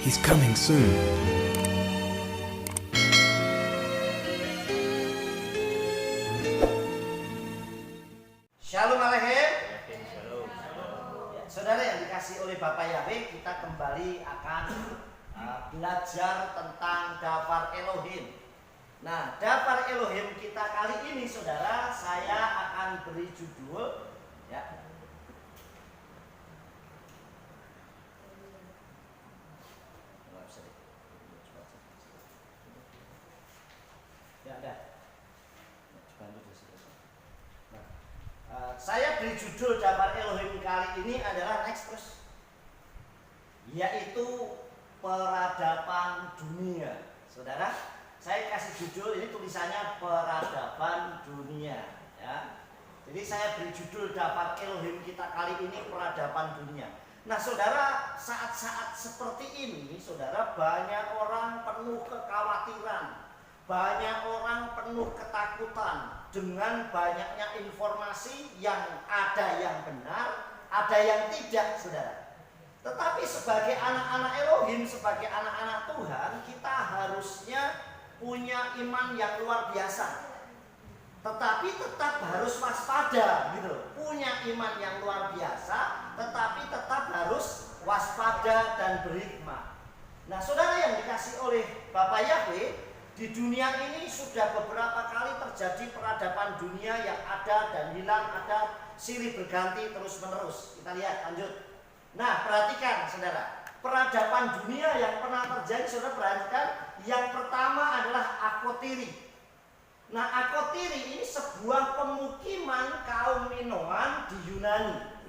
He's coming soon. Shalom Alehem. Ya, saudara yang dikasih oleh Bapak Yahweh, kita kembali akan belajar tentang daftar Elohim. Nah, daftar Elohim kita kali ini, saudara, saya akan beri judul, ya. Saya beri judul daftar Elohim kali ini adalah next terus, yaitu peradaban dunia. Saudara, saya kasih judul ini, tulisannya peradaban dunia, ya. Jadi saya beri judul daftar Elohim kita kali ini peradaban dunia. Nah, saudara, saat-saat seperti ini, saudara, banyak orang penuh kekhawatiran, banyak orang penuh ketakutan dengan banyaknya informasi yang ada yang benar, ada yang tidak, saudara. Tetapi sebagai anak-anak Elohim, sebagai anak-anak Tuhan, kita harusnya punya iman yang luar biasa. Tetapi tetap harus waspada, gitu. Punya iman yang luar biasa, tetapi tetap harus waspada dan berhikmat. Nah, saudara yang dikasih oleh Bapak Yahweh, di dunia ini sudah beberapa kali terjadi peradaban dunia yang ada dan hilang, ada silih berganti terus-menerus. Kita lihat lanjut. Nah, perhatikan saudara, peradaban dunia yang pernah terjadi, saudara perhatikan. Yang pertama adalah Akotiri. Nah, Akotiri ini sebuah pemukiman kaum Minoan di Yunani.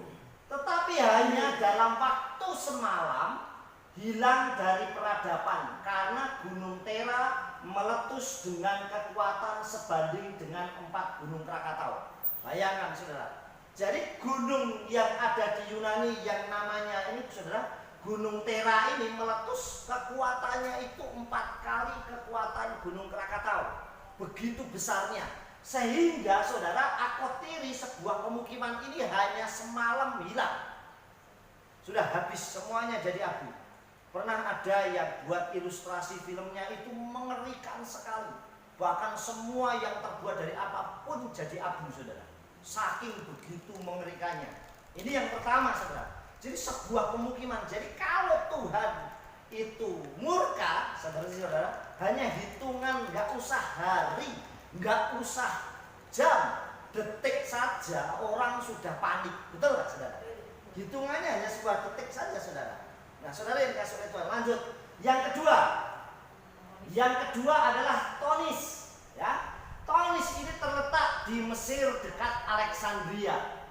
Tetapi hanya dalam waktu semalam hilang dari peradaban karena Gunung Tera meletus dengan kekuatan sebanding dengan 4 gunung Krakatau. Bayangkan saudara. Jadi gunung yang ada di Yunani yang namanya ini, saudara, Gunung Tera ini meletus, kekuatannya itu 4 kali kekuatan gunung Krakatau. Begitu besarnya. Sehingga saudara, Akotiri, sebuah pemukiman ini hanya semalam hilang. Sudah habis semuanya jadi abu. Pernah ada yang buat ilustrasi filmnya itu mengerikan sekali. Bahkan semua yang terbuat dari apapun jadi abu, saudara. Saking begitu mengerikannya. Ini yang pertama, saudara. Jadi sebuah pemukiman. Jadi kalau Tuhan itu murka, saudara-saudara, hanya hitungan, nggak usah hari, nggak usah jam, detik saja orang sudah panik. Betul nggak, saudara? Hitungannya hanya sebuah detik saja, saudara. Nah, saudara yang dikasih oleh Tuhan, lanjut. Yang kedua adalah Tonis, ya. Tonis ini terletak di Mesir dekat Alexandria.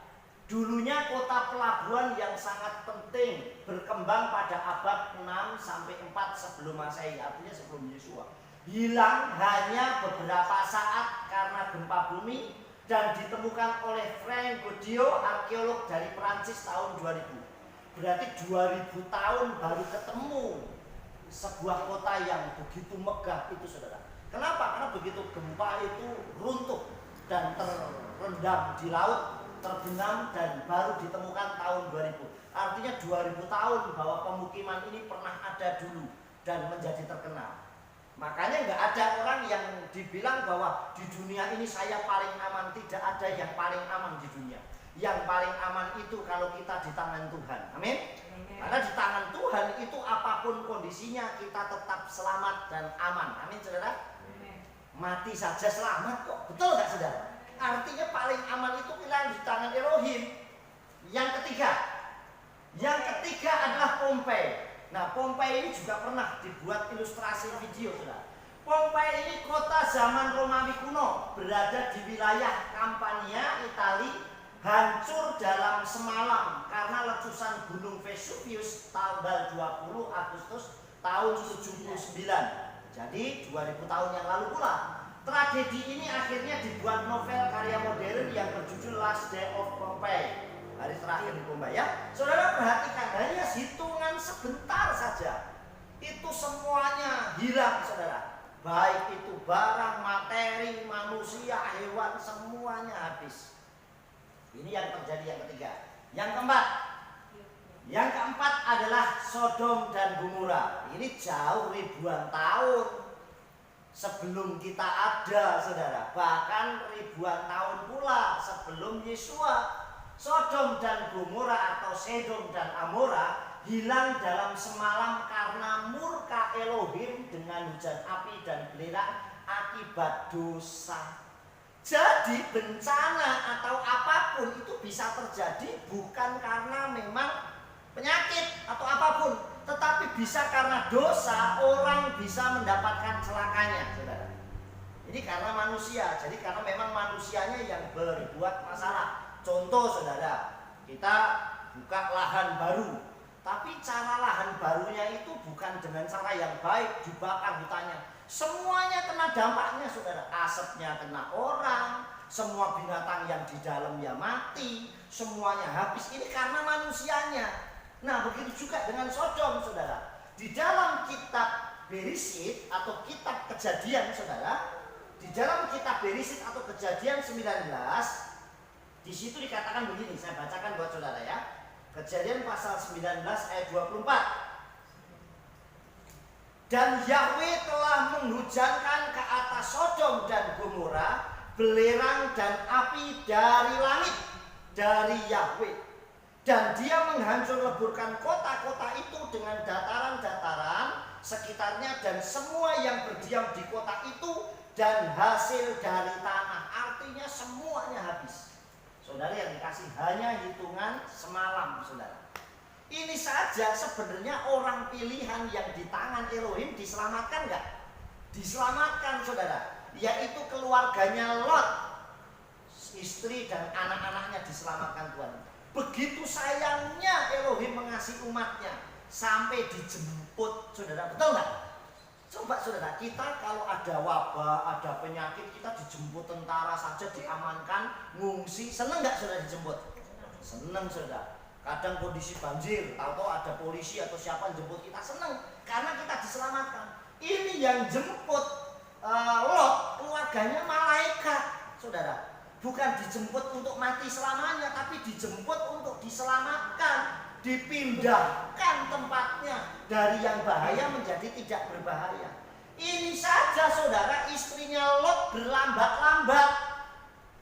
Dulunya kota pelabuhan yang sangat penting, berkembang pada abad 6 sampai 4 sebelum Masehi, artinya sebelum Yesus. Hilang hanya beberapa saat karena gempa bumi dan ditemukan oleh Frank Goddio, arkeolog dari Prancis tahun 2000. Berarti 2000 tahun baru ketemu sebuah kota yang begitu megah itu, saudara. Kenapa? Karena begitu gempa itu runtuh dan terendam di laut, terbenam, dan baru ditemukan tahun 2000. Artinya 2000 tahun bahwa pemukiman ini pernah ada dulu dan menjadi terkenal. Makanya nggak ada orang yang dibilang bahwa di dunia ini saya paling aman. Tidak ada yang paling aman di dunia. Yang paling aman itu kalau kita di tangan Tuhan. Amin. Karena di tangan Tuhan itu apapun kondisinya kita tetap selamat dan aman. Amin, saudara. Mati saja selamat kok. Betul nggak, saudara? Artinya paling aman itu kita di tangan Elohim. Yang ketiga adalah Pompei. Nah, Pompei ini juga pernah dibuat ilustrasi video, saudara. Pompei ini kota zaman Romawi kuno, berada di wilayah Campania, Italia. Hancur dalam semalam karena letusan gunung Vesuvius tanggal 20 Agustus tahun 79. Jadi 2000 tahun yang lalu pula. Tragedi ini akhirnya dibuat novel karya modern yang berjudul Last Day of Pompeii, hari terakhir di Pompei, ya. Saudara perhatikan, hanya hitungan sebentar saja itu semuanya hilang, saudara. Baik itu barang, materi, manusia, hewan, semuanya habis. Ini yang terjadi yang ketiga. Yang keempat, Yang keempat adalah Sodom dan Gomora. Ini jauh ribuan tahun sebelum kita ada, saudara. Bahkan ribuan tahun pula sebelum Yesua. Sodom dan Gomora atau Sedom dan Amora hilang dalam semalam karena murka Elohim dengan hujan api dan belerang akibat dosa. Jadi bencana atau apapun itu bisa terjadi bukan karena memang penyakit atau apapun, tetapi bisa karena dosa orang bisa mendapatkan celakanya, saudara. Ini karena manusia, jadi karena memang manusianya yang berbuat masalah. Contoh, saudara, kita buka lahan baru, tapi cara lahan barunya itu bukan dengan cara yang baik, dibakar hutannya. Semuanya kena dampaknya, saudara. Asapnya kena orang, semua binatang yang di dalam ya mati, semuanya habis. Ini karena manusianya. Nah, begitu juga dengan Sodom, saudara. Di dalam kitab Bereshit atau kitab Kejadian, saudara, di dalam kitab Bereshit atau Kejadian 19, di situ dikatakan begini, saya bacakan buat saudara ya. Kejadian pasal 19 ayat 24. Dan Yahweh telah menghujankan ke atas Sodom dan Gomora belerang dan api dari langit, dari Yahweh. Dan dia menghancur leburkan kota-kota itu dengan dataran-dataran sekitarnya dan semua yang berdiam di kota itu dan hasil dari tanah. Artinya semuanya habis. Saudara yang dikasih, hanya hitungan semalam, saudara. Ini saja sebenarnya orang pilihan yang di tangan Elohim diselamatkan nggak? Diselamatkan, saudara. Yaitu keluarganya Lot, istri dan anak-anaknya diselamatkan Tuhan. Begitu sayangnya Elohim mengasihi umatnya sampai dijemput, saudara. Betul nggak? Coba saudara, kita kalau ada wabah, ada penyakit, kita dijemput tentara saja, diamankan, ngungsi. Seneng nggak saudara dijemput? Seneng, saudara. Kadang kondisi banjir, tahu-tahu ada polisi atau siapa yang jemput kita, seneng karena kita diselamatkan. Ini yang jemput Lot, keluarganya malaikat, saudara. Bukan dijemput untuk mati selamanya, tapi dijemput untuk diselamatkan, dipindahkan tempatnya dari yang bahaya menjadi tidak berbahaya. Ini saja, saudara, istrinya Lot berlambat-lambat.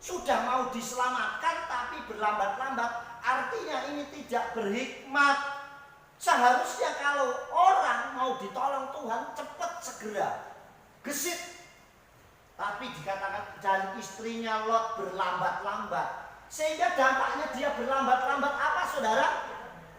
Sudah mau diselamatkan tapi berlambat-lambat. Artinya ini tidak berhikmat. Seharusnya kalau orang mau ditolong Tuhan cepat segera, gesit. Tapi dikatakan dan istrinya Lot berlambat-lambat. Sehingga dampaknya dia berlambat-lambat apa, saudara?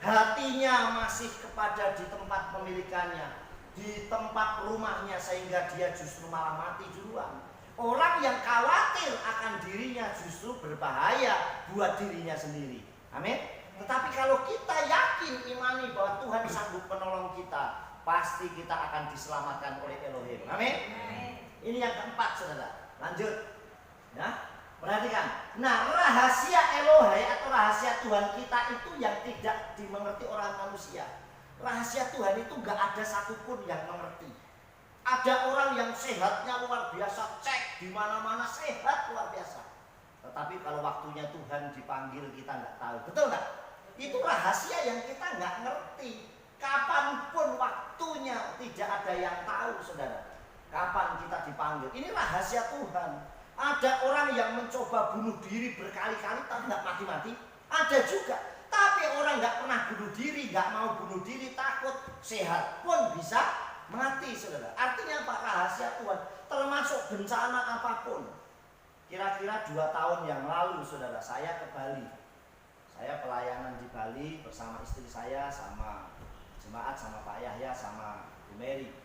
Hatinya masih kepada di tempat pemilikannya, di tempat rumahnya, sehingga dia justru malah mati duluan. Orang yang khawatir akan dirinya justru berbahaya buat dirinya sendiri. Amin. Tetapi kalau kita yakin imani bahwa Tuhan sanggup menolong kita, pasti kita akan diselamatkan oleh Elohim. Amin. Ini yang keempat, saudara. Lanjut. Ya, perhatikan. Nah, rahasia Elohim atau rahasia Tuhan kita itu yang tidak dimengerti orang manusia. Rahasia Tuhan itu gak ada satupun yang mengerti. Ada orang yang sehatnya luar biasa, cek di mana-mana sehat luar biasa. Tetapi kalau waktunya Tuhan dipanggil kita nggak tahu, betul nggak? Itu rahasia yang kita nggak ngerti. Kapanpun waktunya tidak ada yang tahu, saudara. Kapan kita dipanggil? Ini rahasia Tuhan. Ada orang yang mencoba bunuh diri berkali-kali tapi nggak mati-mati. Ada juga. Tapi orang nggak pernah bunuh diri, nggak mau bunuh diri, takut, sehat pun bisa mati, saudara. Artinya apa? Rahasia Tuhan. Termasuk bencana apapun. Kira-kira 2 tahun yang lalu, saudara, saya ke Bali. Saya pelayanan di Bali bersama istri saya, sama jemaat, sama Pak Yahya, sama Bu Mary.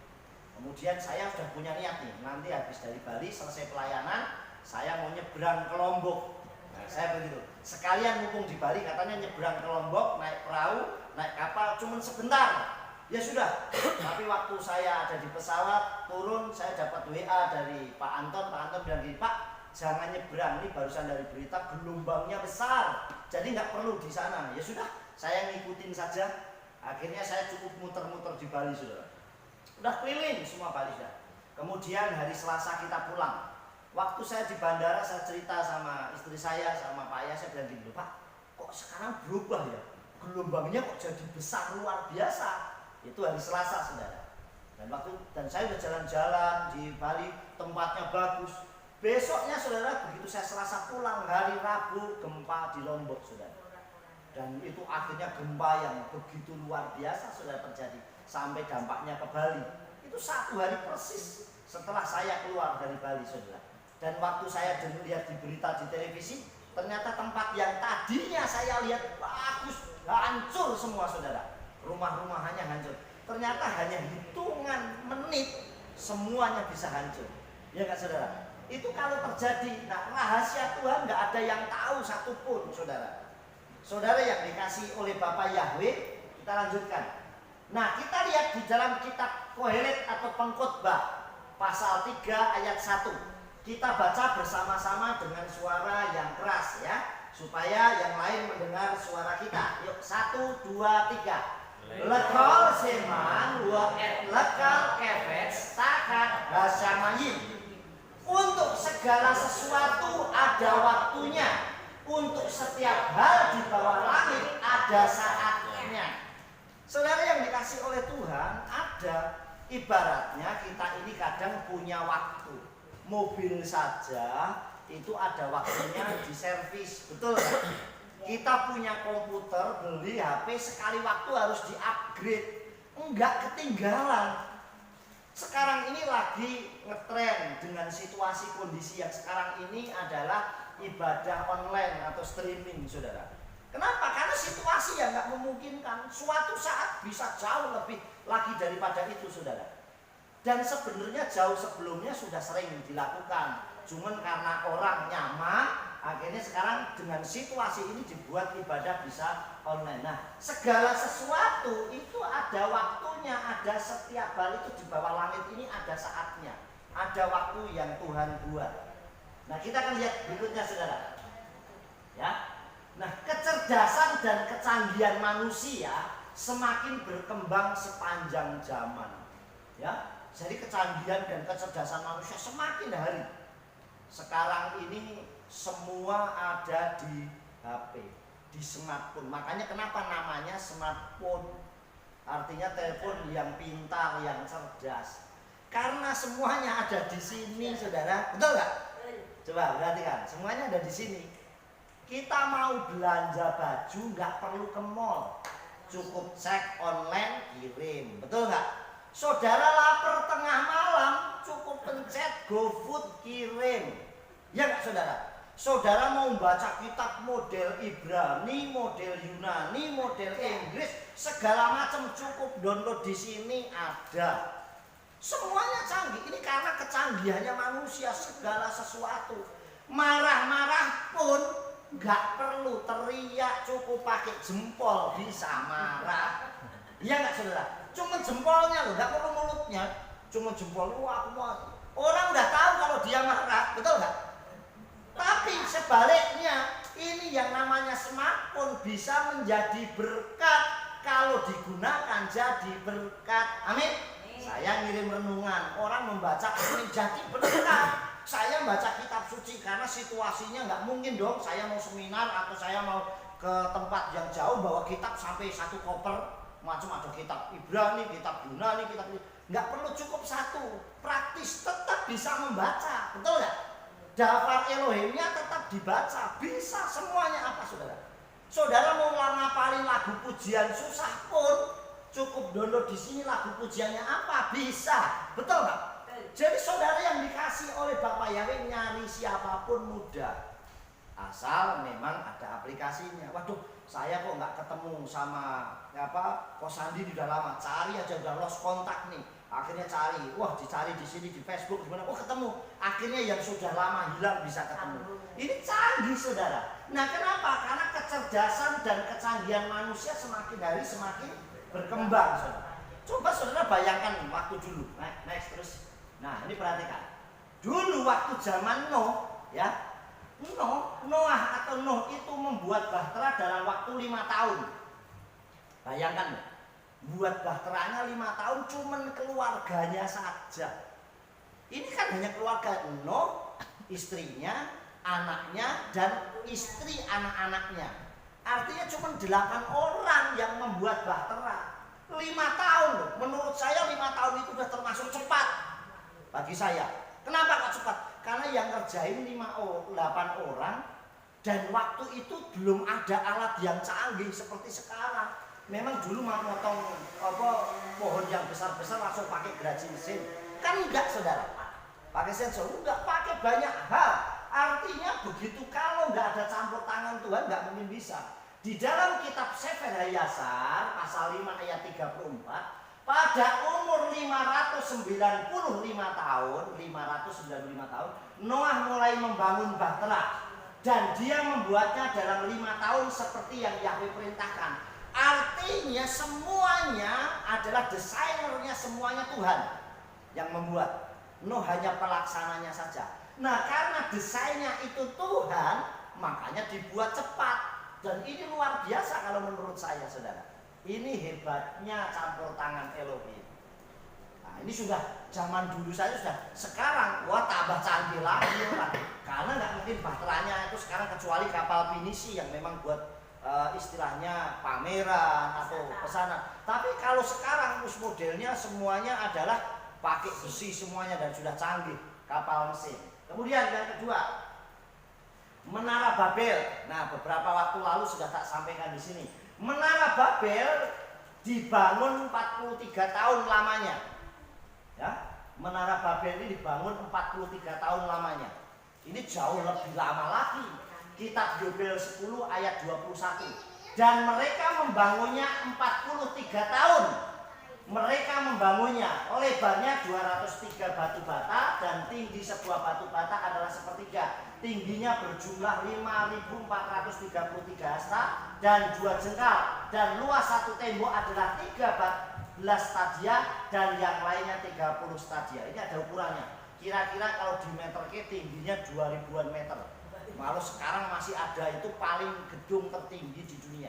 Kemudian saya sudah punya niat nih, nanti habis dari Bali selesai pelayanan, saya mau nyebrang ke Lombok. Nah, saya begitu. Sekalian mumpung di Bali, katanya nyebrang ke Lombok, naik perahu, naik kapal, cuman sebentar. Ya sudah. Tapi waktu saya ada di pesawat, turun, saya dapat WA dari Pak Anton. Pak Anton bilang gini, Pak, jangan nyebrang, ini barusan dari berita gelombangnya besar, jadi nggak perlu di sana. Ya sudah, saya ngikutin saja. Akhirnya saya cukup muter-muter di Bali, saudara. Udah keliling semua Bali sudah. Kemudian hari Selasa kita pulang. Waktu saya di bandara, saya cerita sama istri saya, sama Pak Ayah, saya bilang gini, Pak, kok sekarang berubah ya? gelombangnya kok jadi besar luar biasa. Itu hari Selasa, saudara. Dan saya udah jalan-jalan di Bali, tempatnya bagus. Besoknya saudara, begitu saya Selasa pulang, hari Rabu gempa di Lombok, saudara. Dan itu akhirnya gempa yang begitu luar biasa saudara terjadi, sampai dampaknya ke Bali. Itu 1 hari persis setelah saya keluar dari Bali, saudara. Dan waktu saya lihat di berita di televisi, ternyata tempat yang tadinya saya lihat bagus, hancur semua, saudara. Rumah-rumahannya hancur. Ternyata hanya hitungan menit semuanya bisa hancur. Ya nggak, saudara? Itu kalau terjadi, nah rahasia Tuhan nggak ada yang tahu satupun, saudara. Saudara yang dikasih oleh Bapak Yahweh, kita lanjutkan. Nah, kita lihat di dalam kitab Kohelet atau Pengkhotbah pasal 3 ayat 1. Kita baca bersama-sama dengan suara yang keras ya, supaya yang lain mendengar suara kita. Yuk, 1, 2, 3. Lekol seman wa et lekal efes takat hasamayim. Untuk segala sesuatu ada waktunya. Untuk setiap hal di bawah langit ada saatnya. Saudara yang dikasih oleh Tuhan, ada ibaratnya kita ini kadang punya waktu. Mobil saja itu ada waktunya di servis, betul kan? Kita punya komputer, beli HP, sekali waktu harus di-upgrade. Enggak ketinggalan. Sekarang ini lagi ngetren dengan situasi kondisi yang sekarang ini adalah ibadah online atau streaming, saudara. Kenapa? Karena situasi yang nggak memungkinkan. Suatu saat bisa jauh lebih lagi daripada itu, saudara. Dan sebenarnya jauh sebelumnya sudah sering dilakukan. Cuman karena orang nyaman, akhirnya sekarang dengan situasi ini dibuat ibadah bisa online. Nah, segala sesuatu itu ada waktunya, ada setiap hal itu di bawah langit ini ada saatnya. Ada waktu yang Tuhan buat. Nah, kita akan lihat berikutnya, saudara. Ya. Nah, kecerdasan dan kecanggihan manusia semakin berkembang sepanjang zaman. Ya. Jadi kecanggihan dan kecerdasan manusia semakin hari. Sekarang ini semua ada di HP, di smartphone. Makanya kenapa namanya smartphone? Artinya telepon yang pintar, yang cerdas. Karena semuanya ada di sini, saudara. Betul nggak? Coba perhatikan, semuanya ada di sini. Kita mau belanja baju nggak perlu ke mall, cukup cek online, kirim. Betul nggak? Saudara lapar tengah malam, cukup pencet GoFood, kirim. Ya nggak, saudara? Saudara mau baca kitab model Ibrani, model Yunani, model Inggris, segala macam cukup download di sini ada. Semuanya canggih. Ini karena kecanggihannya manusia, segala sesuatu. Marah-marah pun nggak perlu teriak, cukup pakai jempol bisa marah. Iya nggak, saudara? Cuma jempolnya loh, nggak perlu mulutnya. Cuma jempol. Wah, aku mau. Orang udah tahu kalau dia marah, betul nggak? Tapi sebaliknya, ini yang namanya smartphone bisa menjadi berkat kalau digunakan jadi berkat. Amin. Saya ngirim renungan, orang membaca ini jadi berkat. Saya baca kitab suci karena situasinya nggak mungkin dong. Saya mau seminar atau saya mau ke tempat yang jauh bawa kitab sampai 1 koper. Macam ada kitab Ibrani, kitab Yunani, kitab nggak perlu cukup 1. Praktis tetap bisa membaca, betul nggak? Daftar Elohimnya tetap dibaca, bisa semuanya apa, saudara? Saudara mau ngapalin lagu pujian susah pun cukup download di sini lagu pujiannya apa, bisa, betul nggak? Jadi saudara yang dikasih oleh Bapak Yahweh nyari siapapun mudah, asal memang ada aplikasinya. Waduh, saya kok nggak ketemu sama Ko Sandi udah lama, cari aja udah lost kontak nih. Akhirnya cari, wah dicari di sini di Facebook gimana? Oh ketemu. Akhirnya yang sudah lama hilang bisa ketemu. Ini canggih, saudara. Nah kenapa? Karena kecerdasan dan kecanggihan manusia semakin hari semakin berkembang, saudara. Coba saudara bayangkan waktu dulu. Next terus. Nah ini perhatikan. Dulu waktu zaman Nuh, ya, Noah atau Nuh itu membuat bahtera dalam waktu 5 tahun. Bayangkan, buat bahteranya 5 tahun, cuman keluarganya saja. Ini kan hanya keluarga Nuh, istrinya, anaknya, dan istri anak-anaknya. Artinya cuma 8 orang yang membuat bahtera. 5 tahun loh. Menurut saya 5 tahun itu sudah termasuk cepat bagi saya. Kenapa kok cepat? Karena yang kerjain 8 orang, dan waktu itu belum ada alat yang canggih seperti sekarang. Memang dulu mau potong pohon yang besar-besar langsung pakai gergaji mesin. Kan enggak, saudara. Pakai sensor, enggak, pakai banyak hal. Artinya begitu, kalau enggak ada campur tangan Tuhan enggak mungkin bisa. Di dalam kitab Sefer Hayasar pasal 5 ayat 34, pada umur 595 tahun, Noah mulai membangun bahtera, dan dia membuatnya dalam 5 tahun seperti yang Yahweh perintahkan. Artinya semuanya adalah desainernya, semuanya Tuhan yang membuat. Nuh hanya pelaksananya saja. Nah, karena desainnya itu Tuhan, makanya dibuat cepat. Dan ini luar biasa kalau menurut saya, saudara. Ini hebatnya campur tangan Elohim. Nah, ini sudah zaman dulu saja sudah. Sekarang wah tambah canggih lagi, Pak. Karena nggak mungkin bahteranya itu sekarang kecuali kapal pinisi yang memang buat istilahnya pameran atau pesanan. Tapi kalau sekarang modelnya semuanya adalah pakai besi semuanya dan sudah canggih kapal mesin. Kemudian yang kedua, Menara Babel. Nah, beberapa waktu lalu sudah tak sampaikan di sini. Menara Babel dibangun 43 tahun lamanya. Ya, Menara Babel ini dibangun 43 tahun lamanya. Ini jauh lebih lama lagi. Kitab Yobel 10 ayat 21. Dan mereka membangunnya 43 tahun. Mereka membangunnya, lebarnya 203 batu bata dan tinggi sebuah batu bata adalah sepertiga. Tingginya berjumlah 5.433 hasta dan 2 jengkal. Dan luas satu tembok adalah 13 stadia dan yang lainnya 30 stadia. Ini ada ukurannya. Kira-kira kalau di meter ke tingginya 2000-an meter. Kalau sekarang masih ada, itu paling gedung tertinggi di dunia.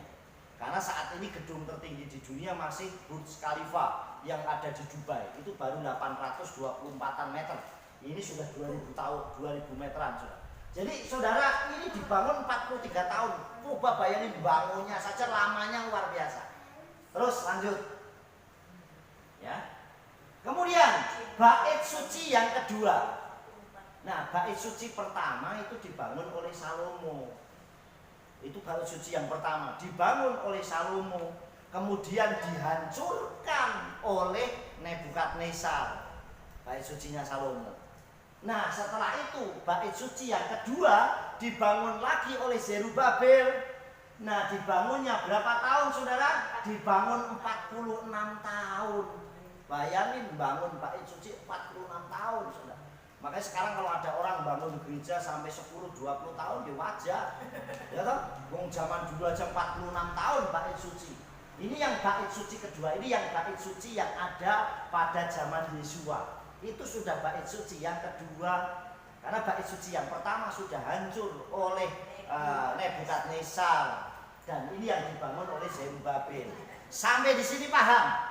Karena saat ini gedung tertinggi di dunia masih Burj Khalifa yang ada di Dubai. Itu baru 824 meter. Ini sudah 2000 tahun, 2000 meteran sudah. Jadi saudara, ini dibangun 43 tahun. Coba bayangin bangunnya saja lamanya luar biasa. Terus lanjut. Ya. Kemudian bait suci yang kedua. Nah, bait suci pertama itu dibangun oleh Salomo. Itu bait suci yang pertama dibangun oleh Salomo, kemudian dihancurkan oleh Nebukadnezar. Bait sucinya Salomo. Nah, setelah itu bait suci yang kedua dibangun lagi oleh Zerubabel. Nah, dibangunnya berapa tahun, saudara? Dibangun 46 tahun. Bayangin bangun bait suci 46 tahun, saudara. Makanya sekarang kalau ada orang bangun gereja sampai 10-20 tahun ya wajar. Ya toh? Wong zaman dulu aja 46 tahun bait suci. Ini yang bait suci kedua, ini yang bait suci yang ada pada zaman Yesua. Itu sudah bait suci yang kedua. Karena bait suci yang pertama sudah hancur oleh Nebukadnezar, dan ini yang dibangun oleh Zerubabel. Sampai di sini paham?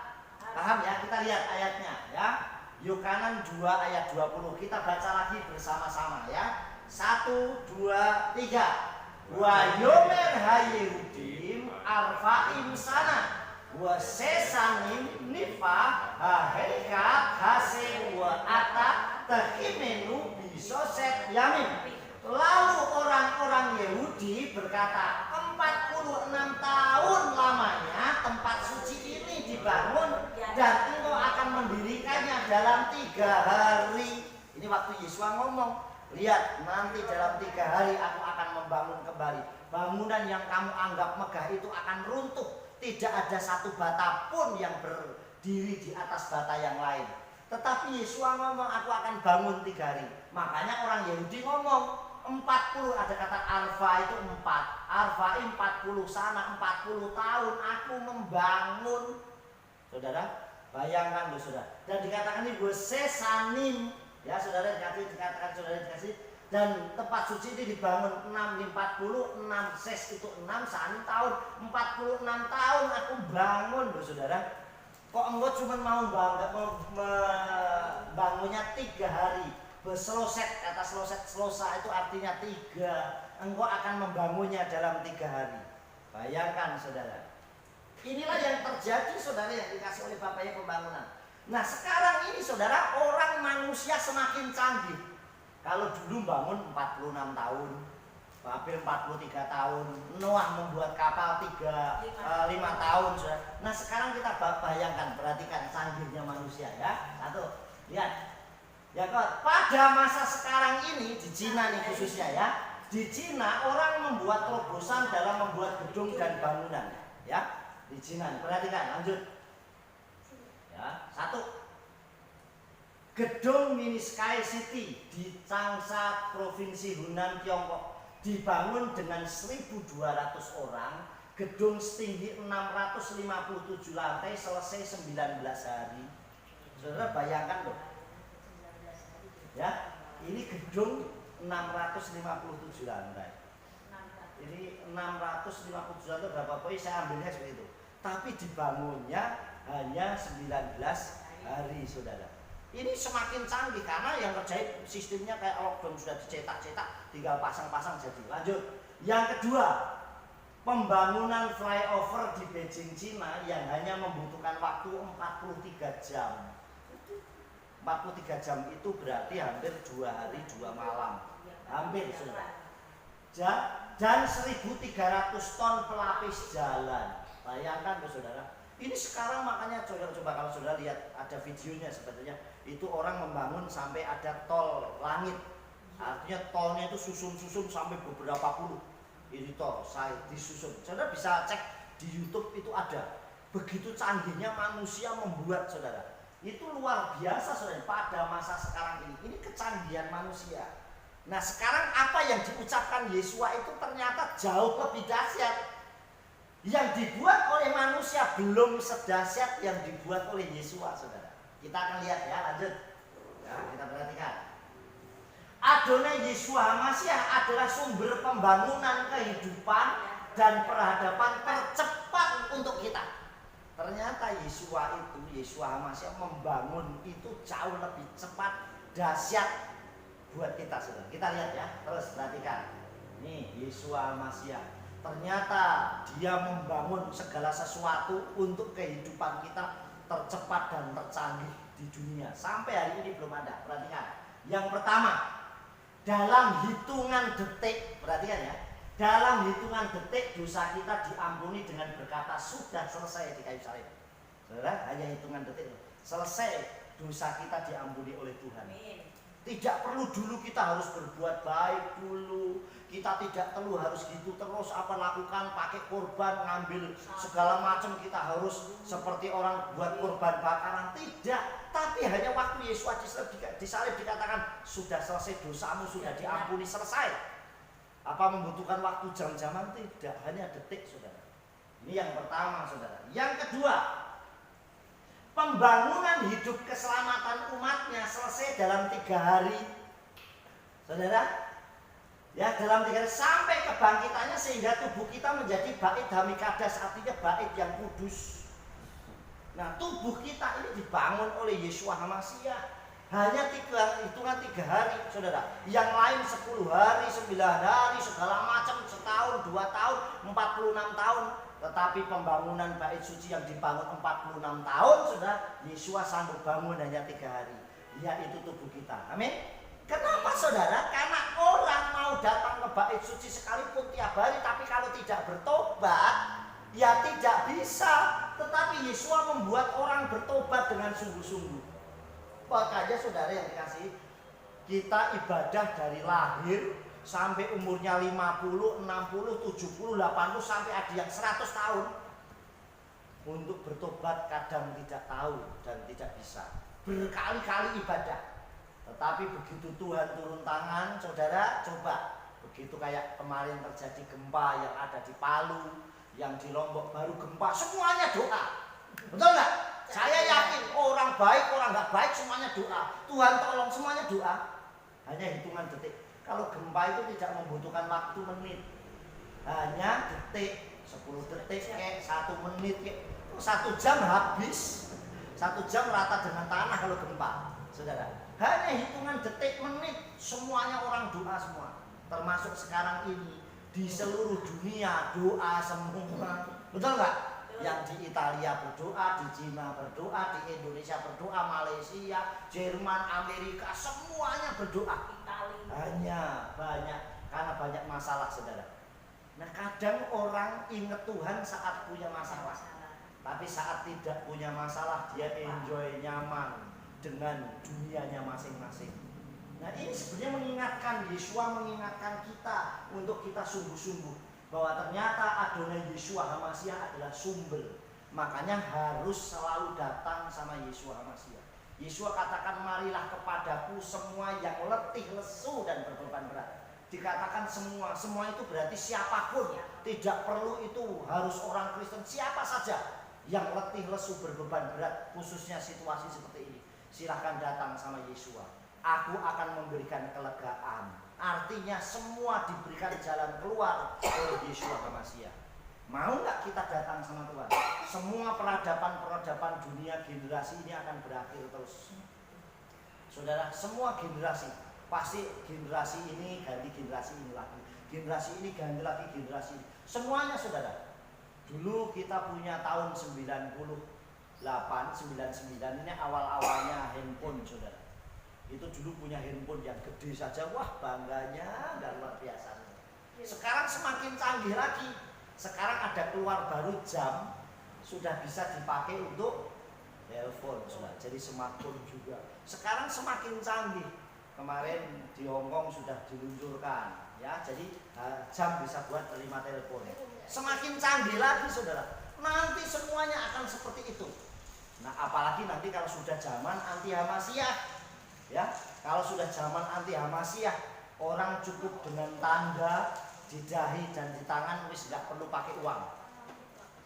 Paham ya? Kita lihat ayatnya ya. Yohanan 2 ayat 20. Kita baca lagi bersama-sama ya. 1, 2, 3. Wa yomer hayehudim arfa'im sana wa sesanim nifa hahekat hase wa ata tehimenu bisoset yamin. Lalu orang-orang Yahudi berkata, 46 tahun lamanya tempat suci ini dibangun dan engkau akan mendirikannya dalam 3 hari. Ini waktu Yesua ngomong, lihat nanti dalam 3 hari aku akan membangun kembali. Bangunan yang kamu anggap megah itu akan runtuh. Tidak ada satu bata pun yang berdiri di atas bata yang lain. Tetapi Yesua ngomong, aku akan bangun 3 hari. Makanya orang Yahudi ngomong 40, ada kata alfa itu 4. Alfa 40 sana 40 tahun aku membangun. Saudara, bayangkan loh saudara. Dan dikatakan ini sesanim. Ya saudara, dikatakan saudara dikasih. Dan tempat suci ini dibangun 6 40, 6 ses itu 6 sanim tahun. 46 tahun aku bangun loh saudara. Kok engkau cuma mau bangunnya 3 hari. Beseloset, kata selosa itu artinya 3. Engkau akan membangunnya dalam 3 hari. Bayangkan saudara, inilah yang terjadi saudara yang dikasih oleh Bapaknya pembangunan. Nah sekarang ini saudara, orang manusia semakin canggih. Kalau dulu bangun 46 tahun, Babel 43 tahun, Noah membuat kapal 5 tahun saudara. Nah sekarang kita bayangkan, perhatikan canggihnya manusia ya. Satu, lihat. Ya kan, pada masa sekarang ini di Cina nih khususnya ya. Di Cina orang membuat terobosan dalam membuat gedung dan bangunan ya. Di Cina, perhatikan, lanjut. Ya, satu. Gedung Mini Sky City di Changsha, Provinsi Hunan, Tiongkok dibangun dengan 1.200 orang, gedung setinggi 657 lantai, selesai 19 hari. Saudara bayangkan loh. Ya, ini gedung 657 lantai. Ini 657 lantai berapa poin saya ambilnya seperti itu. Tapi dibangunnya hanya 19 hari, saudara. Ini semakin canggih karena yang kerjain sistemnya kayak lockdown, sudah dicetak-cetak, tinggal pasang-pasang jadi. Lanjut. Yang kedua, pembangunan flyover di Beijing, Cina yang hanya membutuhkan waktu 43 jam. 43 jam itu berarti hampir 2 hari 2 malam. Hampir saudara. Dan 1.300 ton pelapis jalan. Bayangkan saudara. Ini sekarang makanya coba kalau saudara lihat ada videonya sebetulnya itu orang membangun sampai ada tol langit. Artinya tolnya itu susun-susun sampai beberapa puluh. Ini tol saya disusun. Saudara bisa cek di YouTube itu ada. Begitu canggihnya manusia membuat saudara. Itu luar biasa saudara pada masa sekarang ini. Ini kecanggihan manusia. Nah sekarang apa yang diucapkan Yesua itu ternyata jauh lebih dahsyat. Yang dibuat oleh manusia belum sedahsyat yang dibuat oleh Yesua saudara. Kita akan lihat ya, lanjut ya, kita perhatikan. Adonai Yesua Hamasyah adalah sumber pembangunan kehidupan dan peradaban tercepat untuk kita. Ternyata Yesua Hamasyah membangun itu jauh lebih cepat, dahsyat buat kita saudara. Kita lihat ya, terus perhatikan. Nih Yesua Hamasyah. Ternyata dia membangun segala sesuatu untuk kehidupan kita tercepat dan tercanggih di dunia. Sampai hari ini belum ada. Perhatikan. Yang pertama, dalam hitungan detik, perhatikan ya. Dalam hitungan detik dosa kita diampuni dengan berkata sudah selesai di kayu salib. Saudara, hanya hitungan detik selesai dosa kita diampuni oleh Tuhan. Tidak perlu dulu kita harus berbuat baik dulu. Kita tidak perlu harus gitu terus lakukan pakai korban, ngambil segala macam, kita harus seperti orang buat korban bakaran. Tidak, tapi hanya waktu Yesus disalib dikatakan sudah selesai, dosamu sudah diampuni, selesai. Apa membutuhkan waktu jam-jaman? Tidak, hanya detik saudara. Ini yang pertama saudara. Yang kedua, pembangunan hidup keselamatan umatnya selesai dalam 3 hari. Saudara, ya dalam 3 hari sampai kebangkitannya sehingga tubuh kita menjadi bait hamikadas, artinya bait yang kudus. Nah tubuh kita ini dibangun oleh Yesua Hamasyah. Hanya hitungan 3 hari saudara. Yang lain 10 hari, 9 hari, segala macam, setahun, 2 tahun, 46 tahun. Tetapi pembangunan bait suci yang dibangun 46 tahun saudara, Yesua sanggup bangun hanya 3 hari. Yaitu tubuh kita. Amin. Kenapa saudara? Karena orang mau datang ke bait suci sekalipun tiap hari, tapi kalau tidak bertobat, ya tidak bisa. Tetapi Yesua membuat orang bertobat dengan sungguh-sungguh. Makanya saudara yang dikasihi, kita ibadah dari lahir sampai umurnya 50, 60, 70, 80, sampai ada yang 100 tahun. Untuk bertobat kadang tidak tahu dan tidak bisa. Berkali-kali ibadah. Tetapi begitu Tuhan turun tangan, saudara coba. Begitu kayak kemarin terjadi gempa yang ada di Palu, yang di Lombok baru gempa, semuanya doa. Betul nggak? Saya yakin orang baik, orang nggak baik semuanya doa. Tuhan tolong, semuanya doa. Hanya hitungan detik. Kalau gempa itu tidak membutuhkan waktu menit. Hanya detik, 10 detik, 1 menit, 1 jam habis. 1 jam rata dengan tanah kalau gempa, saudara. Hanya hitungan detik menit semuanya orang doa semua. Termasuk sekarang ini Di seluruh dunia doa semua. Betul nggak? Yang di Italia berdoa, di Cina berdoa, di Indonesia berdoa, Malaysia, Jerman, Amerika, semuanya berdoa. Hanya banyak, karena banyak masalah, saudara. Nah, kadang orang ingat Tuhan saat punya masalah. Tapi saat tidak punya masalah, dia enjoy, nyaman dengan dunianya masing-masing. Nah, ini sebenarnya mengingatkan, Yesua mengingatkan kita untuk kita sungguh-sungguh bahwa ternyata Adonai Yesua HaMasiah adalah sumber. Makanya harus selalu datang sama Yesua HaMasiah. Yesua katakan, marilah kepadaku semua yang letih, lesu, dan berbeban berat. Dikatakan semua itu berarti siapapun, tidak perlu itu harus orang Kristen, siapa saja yang letih, lesu, berbeban berat, khususnya situasi seperti ini, silahkan datang sama Yesua. Aku akan memberikan kelegaan. Artinya semua diberikan jalan keluar oleh Yesua HaMasiah. Mau nggak kita datang sama Tuhan? Semua peradaban dunia generasi ini akan berakhir terus. Saudara, semua generasi pasti generasi ini ganti generasi ini lagi, generasi ini ganti lagi generasi ini. Semuanya, saudara. Dulu kita punya tahun 98, 99 ini awal-awalnya handphone, saudara. Itu dulu punya handphone yang gede saja, wah bangganya nggak luar biasa. Sekarang semakin canggih lagi. Sekarang ada keluar baru jam, sudah bisa dipakai untuk telepon, saudara. Jadi smartphone juga. Sekarang semakin canggih. Kemarin di Hongkong sudah diluncurkan, ya. Jadi jam bisa buat terima telepon. Semakin canggih lagi, saudara. Nanti semuanya akan seperti itu. Nah, apalagi nanti kalau sudah zaman anti HaMasiah, ya. Kalau sudah zaman anti HaMasiah, orang cukup dengan tanda di dahi dan di tangan, wis nggak perlu pakai uang.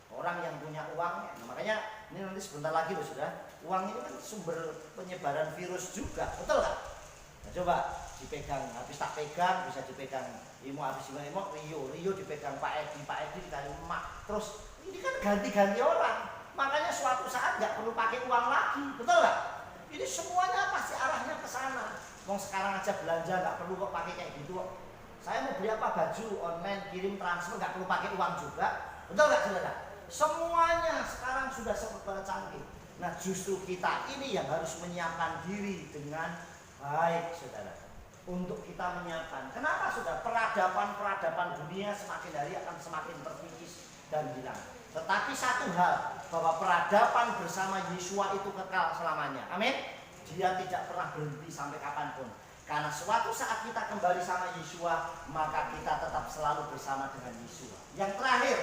Orang yang punya uang, nah makanya ini nanti sebentar lagi loh, sudah. Uang ini kan sumber penyebaran virus juga, betul nggak? Nah, coba dipegang, habis tak pegang bisa dipegang Imo, habis Imo Rio dipegang Pak Edi dikali emak. Terus ini kan ganti-ganti orang, makanya suatu saat nggak perlu pakai uang lagi, betul nggak? Ini semuanya pasti arahnya ke sana. Mau sekarang aja belanja nggak perlu kok pakai kayak gitu kok. Saya mau beli apa, baju online kirim transfer nggak perlu pakai uang juga, betul nggak, saudara? Semuanya sekarang sudah serba canggih. Nah, justru kita ini yang harus menyiapkan diri dengan baik, saudara, untuk kita menyiapkan. Kenapa, saudara? Peradaban dunia semakin hari akan semakin terkikis dan hilang. Tetapi satu hal, bahwa peradaban bersama Yesua itu kekal selamanya. Amin. Dia tidak pernah berhenti sampai kapanpun. Karena suatu saat kita kembali sama Yesua, maka kita tetap selalu bersama dengan Yesua. Yang terakhir,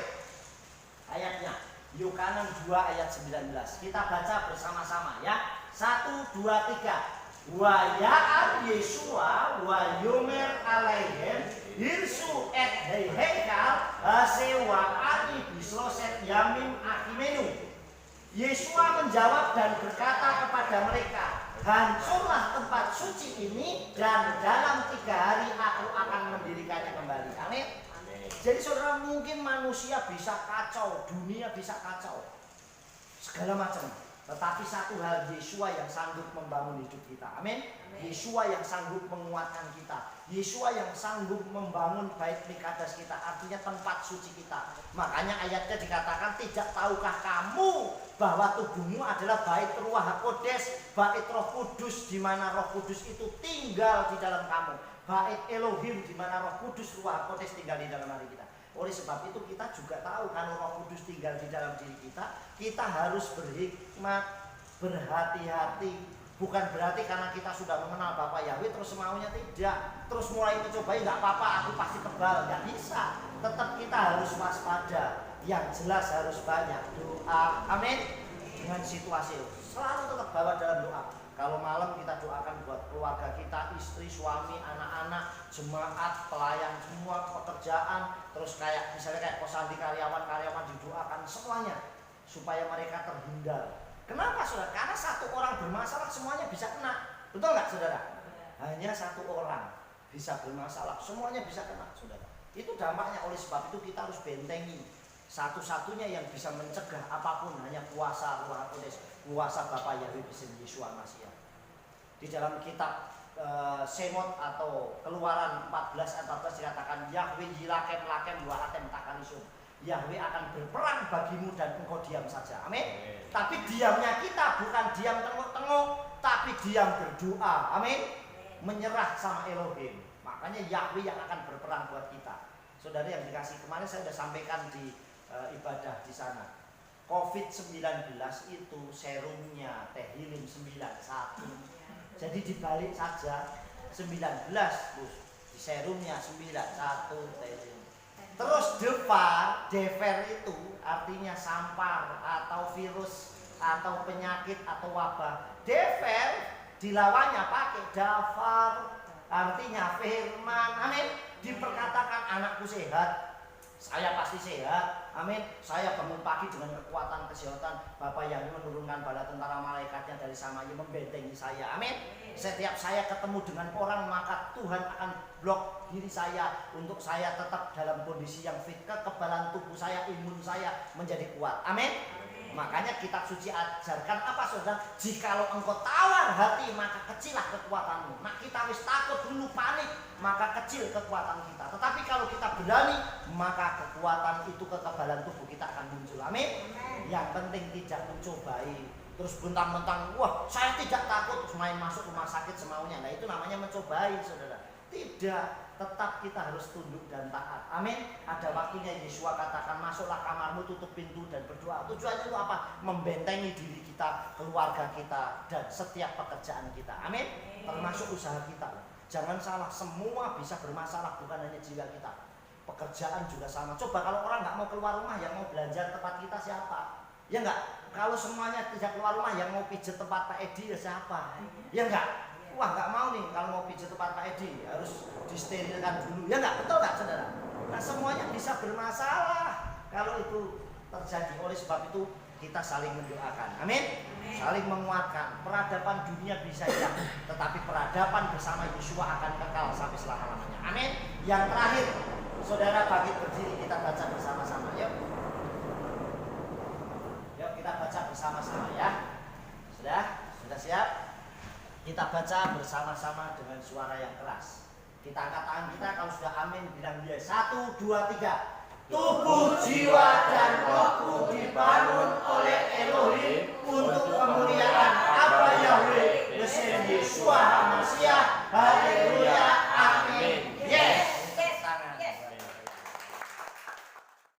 ayatnya Yohanan 2 ayat 19. Kita baca bersama-sama, ya. 1, 2, 3. Wa ya'an Yesua wa yomer alaihem hirsu et heikal hasewa ani bisloset yamim akimenu. Yesua menjawab dan berkata kepada mereka, hancurlah tempat suci ini dan dalam 3 hari aku akan mendirikannya kembali. Amin. Jadi saudara, mungkin manusia bisa kacau, dunia bisa kacau, segala macam. Tetapi satu hal, Yesua yang sanggup membangun hidup kita. Amin. Yesua yang sanggup menguatkan kita. Yesua yang sanggup membangun bait Mikades kita, artinya tempat suci kita. Makanya ayatnya dikatakan, tidak tahukah kamu bahwa tubuhmu adalah bait Ruach HaKodes, bait Roh Kudus, di mana Roh Kudus itu tinggal di dalam kamu. Bait Elohim, di mana Roh Kudus, Ruach HaKodes tinggal di dalam hati kita. Oleh sebab itu kita juga tahu kalau Roh Kudus tinggal di dalam diri kita harus berhikmat, berhati-hati. Bukan berarti karena kita sudah mengenal Bapak Yahweh terus semaunya tidak, terus mulai mencobai nggak apa-apa, aku pasti kebal, nggak bisa. Tetap kita harus waspada. Yang jelas harus banyak doa, amin. Dengan situasi selalu tetap bawa dalam doa. Kalau malam kita doakan buat keluarga kita, istri, suami, anak-anak, jemaat, pelayan, semua pekerjaan. Terus kayak misalnya kayak posandi karyawan didoakan semuanya supaya mereka terhindar. Kenapa, saudara? Karena satu orang bermasalah semuanya bisa kena. Betul nggak, saudara? Hanya satu orang bisa bermasalah, semuanya bisa kena, saudara. Itu dampaknya. Oleh sebab itu kita harus bentengi. Satu-satunya yang bisa mencegah apapun hanya kuasa Ruach HaKodes, kuasa Bapa Yahweh Yesus HaMasiah. Di dalam kitab Semot atau Keluaran 14:14 dikatakan Yahweh yilakem lakem wa atem takalisum. Yahweh akan berperang bagimu dan engkau diam saja. Amin. Tapi diamnya kita bukan diam tengok-tengok, tapi diam berdoa. Amin. Menyerah sama Elohim. Makanya Yahweh yang akan berperang buat kita. Saudara yang dikasih, kemarin saya sudah sampaikan di ibadah di sana. COVID-19 itu serumnya Tehillim 91. Jadi dibalik saja 19 Bos. Di serumnya 91 Tehillim. Terus defer itu artinya sampar atau virus atau penyakit atau wabah. Defer dilawannya pakai dafar, artinya firman. Amin. Diperkatakan anakku sehat, saya pasti sehat. Amin. Saya bangun pagi dengan kekuatan kesehatan. Bapa yang menurunkan bala tentara malaikatnya dari samanya membentengi saya. Amin. Setiap saya ketemu dengan orang, maka Tuhan akan blok diri saya untuk saya tetap dalam kondisi yang fit. Kekebalan tubuh saya, imun saya menjadi kuat. Amin. Makanya kitab suci ajarkan apa saudara? Jikalau engkau tawar hati, maka kecillah kekuatanmu. Nah, kita wis takut dulu, panik, maka kecil kekuatan kita. Tetapi kalau kita berani, maka kekuatan itu, kekebalan tubuh kita akan muncul. Amin. Yang penting tidak mencobai. Terus bentang-bentang, wah saya tidak takut, terus main masuk rumah sakit semaunya. Nah, itu namanya mencobai saudara. Tidak, tetap kita harus tunduk dan taat. Amin. Ada waktunya Yesua katakan, masuklah kamarmu, tutup pintu dan berdoa. Tujuannya itu apa? Membentengi diri kita, keluarga kita, dan setiap pekerjaan kita. Amin. Termasuk usaha kita. Jangan salah, semua bisa bermasalah, bukan hanya jiwa kita. Pekerjaan juga sama. Coba kalau orang nggak mau keluar rumah, yang mau belanja tempat kita siapa? Ya enggak? Kalau semuanya tidak keluar rumah, yang mau pijet tempat Pak Edi ya siapa? Ya enggak? Wah nggak mau nih kalau mau pijat tempat Pak Edi harus disterilkan dulu. Ya nggak, betul nggak saudara? Nah semuanya bisa bermasalah kalau itu terjadi. Oleh sebab itu kita saling mendoakan. Amin. Saling menguatkan. Peradaban dunia bisa hilang, tetapi peradaban bersama Yesua akan kekal sampai selama-lamanya. Amin. Yang terakhir, saudara bangkit berdiri, kita baca bersama-sama. Yuk. Yuk kita baca bersama-sama ya. Sudah siap? Kita baca bersama-sama dengan suara yang keras. Kita angkat tangan kita, kalau sudah amin bilang dia. 1, 2, 3. Tubuh, jiwa, dan rohku dibangun oleh Elohim untuk kemuliaan